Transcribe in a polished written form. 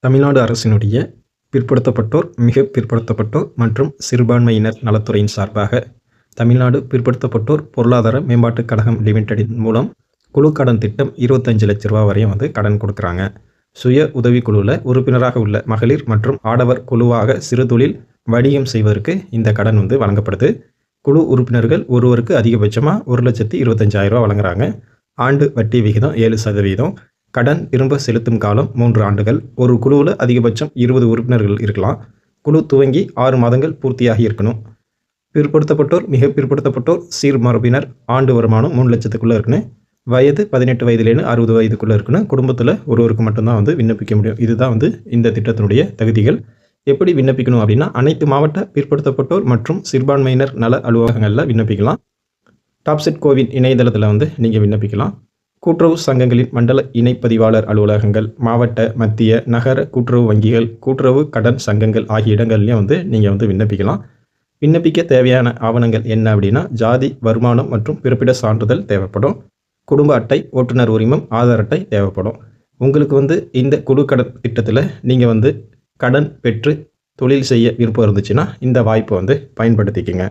தமிழ்நாடு அரசினுடைய பிற்படுத்தப்பட்டோர், மிக பிற்படுத்தப்பட்டோர் மற்றும் சிறுபான்மையினர் நலத்துறையின் சார்பாக தமிழ்நாடு பிற்படுத்தப்பட்டோர் பொருளாதார மேம்பாட்டுக் கழகம் லிமிடெடின் மூலம் குழு கடன் திட்டம் 25 லட்ச ரூபா வரையும் கடன் கொடுக்குறாங்க. சுய உதவிக்குழுவில் உறுப்பினராக உள்ள மகளிர் மற்றும் ஆடவர் குழுவாக சிறுதொழில் வணிகம் செய்வதற்கு இந்த கடன் வழங்கப்படுது. குழு உறுப்பினர்கள் ஒருவருக்கு அதிகபட்சமாக 1,25,000 ரூபா வழங்குறாங்க. ஆண்டு வட்டி விகிதம் 7%. கடன் திரும்ப செலுத்தும் காலம் 3 ஆண்டுகள். ஒரு குழுவில் அதிகபட்சம் 20 உறுப்பினர்கள் இருக்கலாம். குழு துவங்கி 6 மாதங்கள் பூர்த்தியாகி இருக்கணும். பிற்படுத்தப்பட்டோர், மிக பிற்படுத்தப்பட்டோர், சீர்மரபினர் ஆண்டு வருமானம் 3 லட்சத்துக்குள்ளே இருக்கணும். வயது 18 வயதுலேருந்து 60 வயதுக்குள்ளே இருக்கணும். குடும்பத்தில் ஒருவருக்கு மட்டும்தான் விண்ணப்பிக்க முடியும். இதுதான் இந்த திட்டத்தினுடைய தகுதிகள். எப்படி விண்ணப்பிக்கணும் அப்படின்னா, அனைத்து மாவட்ட பிற்படுத்தப்பட்டோர் மற்றும் சிறுபான்மையினர் நல அலுவலகங்களில் விண்ணப்பிக்கலாம். டாப்செட் கோவின் இணையதளத்தில் நீங்கள் விண்ணப்பிக்கலாம். கூட்டுறவு சங்கங்களின் மண்டல இணைப்பதிவாளர் அலுவலகங்கள், மாவட்ட, மத்திய, நகர கூட்டுறவு வங்கிகள், கூட்டுறவு கடன் சங்கங்கள் ஆகிய இடங்கள்லையும் நீங்கள் விண்ணப்பிக்கலாம். விண்ணப்பிக்க தேவையான ஆவணங்கள் என்ன அப்படின்னா, ஜாதி, வருமானம் மற்றும் பிறப்பிட சான்றிதழ் தேவைப்படும். குடும்ப அட்டை, ஓட்டுநர் உரிமம், ஆதார் அட்டை தேவைப்படும். உங்களுக்கு இந்த குழு கடன் திட்டத்தில் நீங்கள் கடன் பெற்று தொழில் செய்ய விருப்பம் இருந்துச்சுன்னா இந்த வாய்ப்பை பயன்படுத்திக்கங்க.